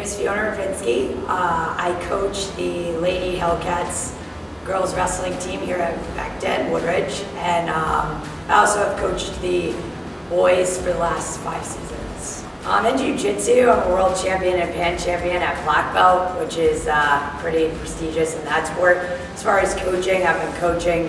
name is Fiona Rupinski. I coach the Lady Hellcats girls wrestling team here at Becton, Woodridge, and I also have coached the boys for the last 5 seasons. In Jiu-Jitsu, I'm a world champion and pan champion at black belt, which is pretty prestigious in that sport. As far as coaching, I've been coaching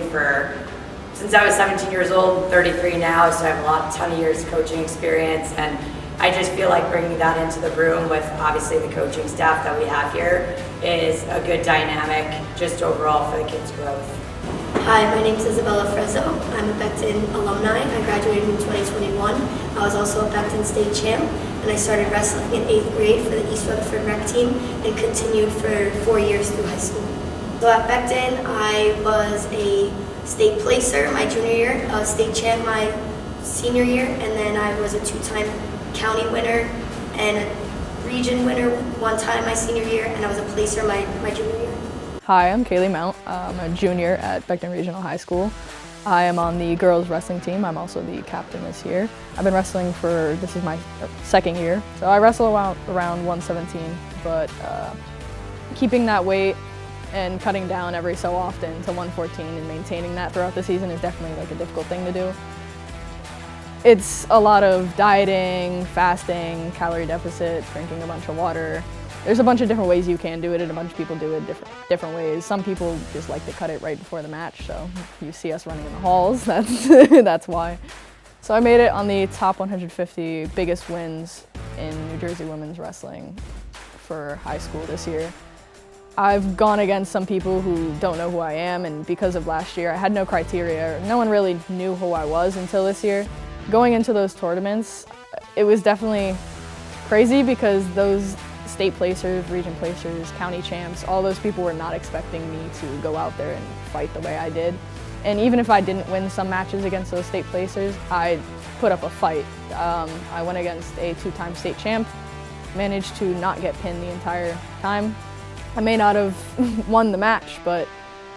since I was 17 years old, 33 now, so I have a ton of years of coaching experience, and I just feel like bringing that into the room with obviously the coaching staff that we have here is a good dynamic just overall for the kids' growth. Hi, my name is Izabella Frezzo. I'm a Becton alumni. I graduated in 2021. I was also a Becton state champ, and I started wrestling in 8th grade for the East Rutherford rec team and continued for 4 years through high school. So at Becton, I was a state placer my junior year, a state champ my senior year, and then I was a 2-time county winner and a region winner one time my senior year, and I was a placer my junior year. Hi, I'm Kailey Mount. I'm a junior at Becton Regional High School. I am on the girls wrestling team. I'm also the captain this year. I've been wrestling this is my 2nd year. So I wrestle around 117, but keeping that weight and cutting down every so often to 114 and maintaining that throughout the season is definitely like a difficult thing to do. It's a lot of dieting, fasting, calorie deficit, drinking a bunch of water. There's a bunch of different ways you can do it, and a bunch of people do it different ways. Some people just like to cut it right before the match, so you see us running in the halls, that's why. So I made it on the top 150 biggest wins in New Jersey women's wrestling for high school this year. I've gone against some people who don't know who I am, and because of last year, I had no criteria. No one really knew who I was until this year. Going into those tournaments, it was definitely crazy because those state placers, region placers, county champs, all those people were not expecting me to go out there and fight the way I did. And even if I didn't win some matches against those state placers, I put up a fight. I went against a 2-time state champ, managed to not get pinned the entire time. I may not have won the match, but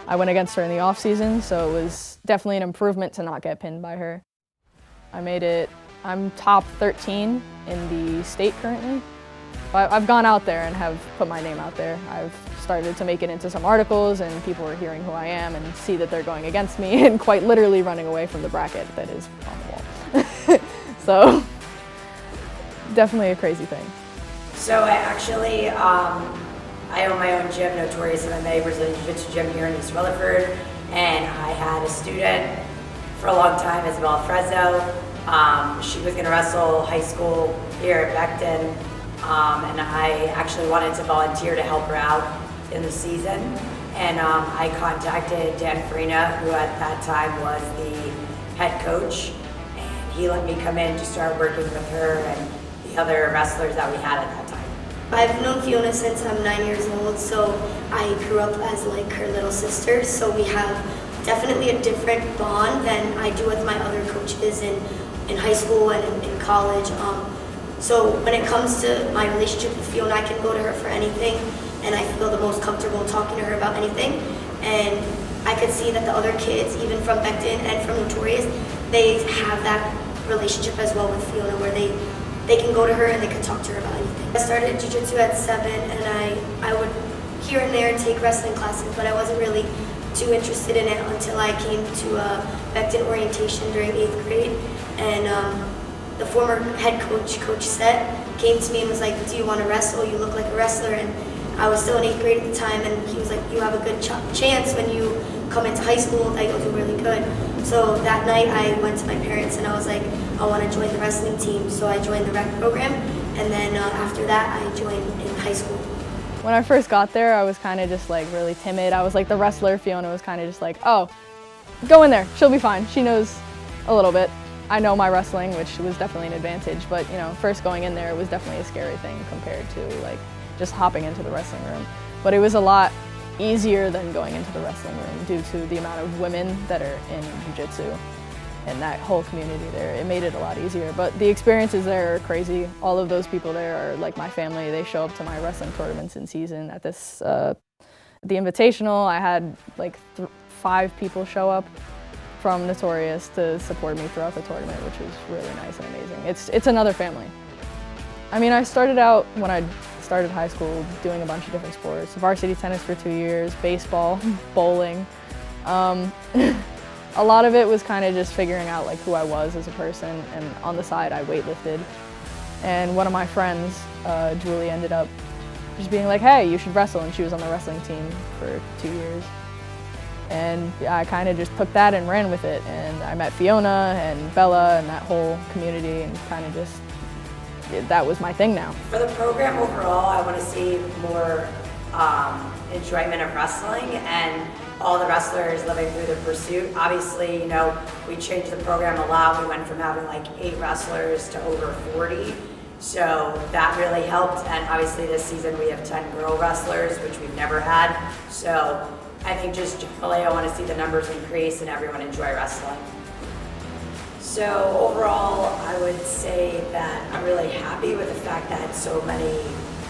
I went against her in the off season, so it was definitely an improvement to not get pinned by her. I made it, I'm top 13 in the state currently. I've gone out there and have put my name out there. I've started to make it into some articles, and people are hearing who I am and see that they're going against me and quite literally running away from the bracket that is on the wall. So definitely a crazy thing. So I actually, I own my own gym, Notorious MMA Brazilian Jiu-Jitsu gym here in East Rutherford, and I had a student for a long time, Izabella Frezzo. She was going to wrestle high school here at Becton, and I actually wanted to volunteer to help her out in the season. And I contacted Dan Farina, who at that time was the head coach, and he let me come in to start working with her and the other wrestlers that we had at that time. I've known Fiona since I'm 9 years old, so I grew up as like her little sister, so we have definitely a different bond than I do with my other coaches in high school and in college. So when it comes to my relationship with Fiona, I can go to her for anything, and I feel the most comfortable talking to her about anything. And I could see that the other kids, even from Becton and from Notorious, they have that relationship as well with Fiona, where they can go to her and they can talk to her about anything. I started Jiu-Jitsu at 7, and I would here and there take wrestling classes, but I wasn't really too interested in it until I came to Becton orientation during 8th grade, and the former head coach, Coach Set, came to me and was like, "Do you want to wrestle? You look like a wrestler." And I was still in 8th grade at the time, and he was like, "You have a good chance when you come into high school that you'll do really good." So that night I went to my parents and I was like, "I want to join the wrestling team." So I joined the rec program, and then after that I joined in high school. When I first got there, I was kind of just like really timid. I was like the wrestler. Fiona was kind of just like, "Oh, go in there, she'll be fine. She knows a little bit." I know my wrestling, which was definitely an advantage, but you know, first going in there, it was definitely a scary thing compared to like just hopping into the wrestling room. But it was a lot easier than going into the wrestling room due to the amount of women that are in jiu-jitsu and that whole community there. It made it a lot easier, but the experiences there are crazy. All of those people there are like my family. They show up to my wrestling tournaments in season. At this, the Invitational, I had like 5 people show up from Notorious to support me throughout the tournament, which was really nice and amazing. It's another family. I mean, I started out when I started high school doing a bunch of different sports. Varsity tennis for 2 years, baseball, bowling. A lot of it was kind of just figuring out like who I was as a person, and on the side I weightlifted. And one of my friends, Julie, ended up just being like, hey, you should wrestle, and she was on the wrestling team for 2 years. And I kind of just took that and ran with it, and I met Fiona and Bella and that whole community, and kind of just, that was my thing now. For the program overall, I want to see more enjoyment of wrestling and all the wrestlers living through the pursuit. Obviously, you know, we changed the program a lot. We went from having like 8 wrestlers to over 40. So that really helped. And obviously this season we have 10 girl wrestlers, which we've never had. So I think just generally I want to see the numbers increase and everyone enjoy wrestling. So overall, I would say that I'm really happy with the fact that so many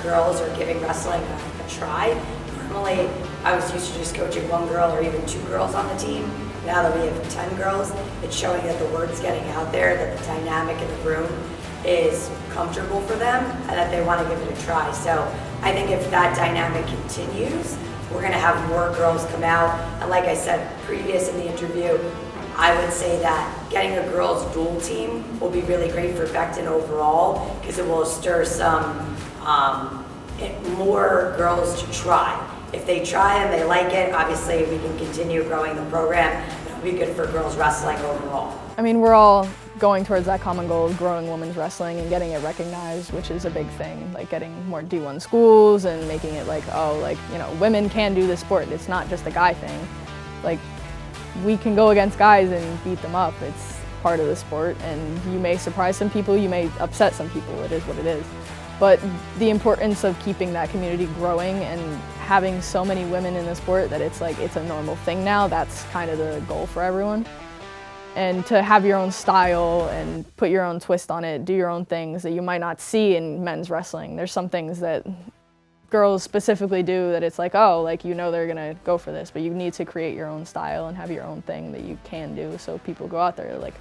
girls are giving wrestling a try. Normally, I was used to just coaching 1 girl or even 2 girls on the team. Now that we have 10 girls, it's showing that the word's getting out there, that the dynamic in the room is comfortable for them and that they want to give it a try. So I think if that dynamic continues, we're going to have more girls come out. And like I said previous in the interview, I would say that getting a girls dual team will be really great for Becton overall, because it will stir some more girls to try. If they try and they like it, obviously we can continue growing the program. It'll be good for girls wrestling overall. I mean, we're all going towards that common goal of growing women's wrestling and getting it recognized, which is a big thing, like getting more D1 schools and making it like, oh, like, you know, women can do this sport. It's not just a guy thing. Like, we can go against guys and beat them up. It's part of the sport, and you may surprise some people, you may upset some people. It is what it is. But the importance of keeping that community growing and having so many women in the sport that it's like it's a normal thing now, that's kind of the goal for everyone. And to have your own style and put your own twist on it, do your own things that you might not see in men's wrestling. There's some things that girls specifically do that it's like, oh, like, you know they're gonna go for this, but you need to create your own style and have your own thing that you can do, so people go out there like,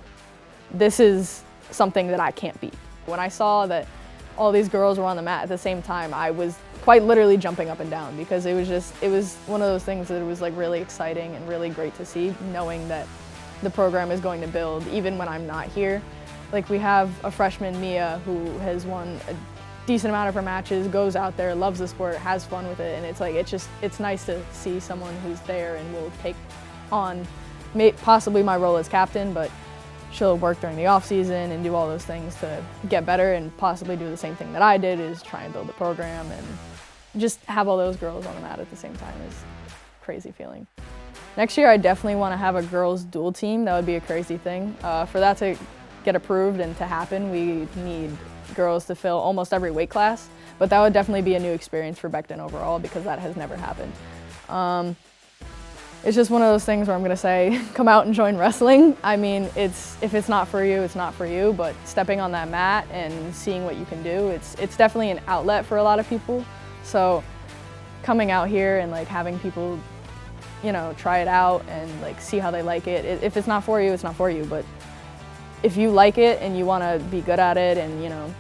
this is something that I can't beat. When I saw that all these girls were on the mat at the same time, I was quite literally jumping up and down, because it was one of those things that it was like really exciting and really great to see, knowing that the program is going to build even when I'm not here. Like, we have a freshman, Mia, who has won a decent amount of her matches, goes out there, loves the sport, has fun with it, and it's like, it's nice to see someone who's there and will take on possibly my role as captain, but she'll work during the off season and do all those things to get better and possibly do the same thing that I did, is try and build the program, and just have all those girls on the mat at the same time is a crazy feeling. Next year, I definitely want to have a girls dual team. That would be a crazy thing. For that to get approved and to happen, we need girls to fill almost every weight class, but that would definitely be a new experience for Becton overall, because that has never happened. It's just one of those things where I'm gonna say, come out and join wrestling. I mean, if it's not for you, it's not for you, but stepping on that mat and seeing what you can do, it's definitely an outlet for a lot of people. So coming out here and like having people, you know, try it out and like see how they like it. If it's not for you, it's not for you, but if you like it and you wanna be good at it, and you know,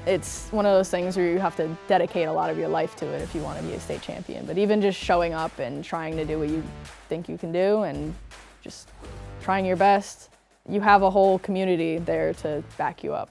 it's one of those things where you have to dedicate a lot of your life to it if you want to be a state champion. But even just showing up and trying to do what you think you can do and just trying your best, you have a whole community there to back you up.